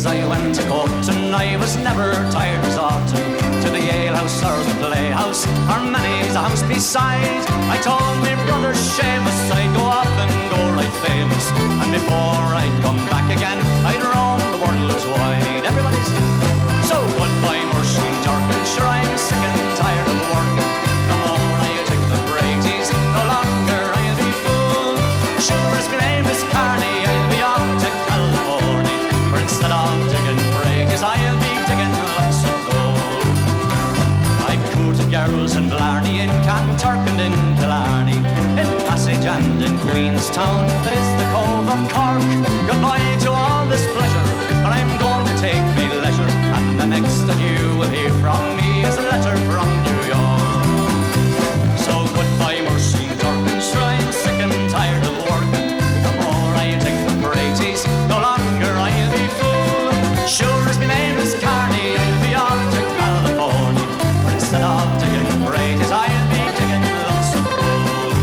places I went to court, and I was never tired as autumn. To the alehouse or the playhouse, or many's a house beside. I told me brother Seamus I'd go off and go right famous, and before I'd come back again, I'd roam the world wide. Everybody sing. So goodbye, Mursheen Durkin, sure I'm sick and tired of working. No more I'll take the praties, no longer I'll be fool. Sure as my name is Carney, I'll be off to California, for instead of digging praties, I'll be digging lots of gold. I've courted girls in Blarney, in Canturk and in Killarney, in Passage and in Queenstown, that is the Cove of Cork. Goodbye to all this pleasure, but I'm going to take me leisure, and the next that you will hear from me is a letter from New York. So goodbye, Mursheen Durkin, sure I'm sick and tired of working. No more I'll take the praties, no longer I'll be fool. Sure as my name is Carney, I'll be off to California, but instead of digging praties, I'll be digging lots of gold.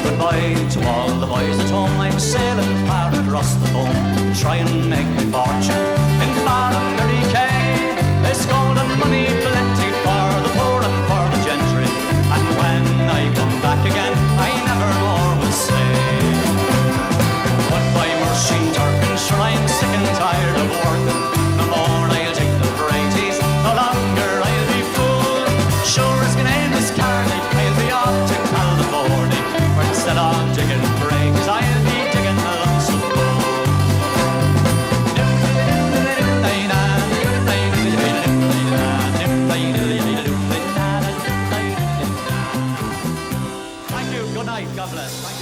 Goodbye to all the boys at home, I'm sailing far across the foam, try and make my fortune in Barrenbury Quay. There's gold and money plenty for the poor and for the gentry, and when I come back again, I never more will say. Goodbye, Mursheen Durkin, sure I'm sick and tired of working. No more I'll take the praties, no longer I'll be fool. Sure as my name is Carney, I'll be off to California, where instead of digging praties, I'll be digging lots of gold. Thank you. Good night. God bless. Thank you.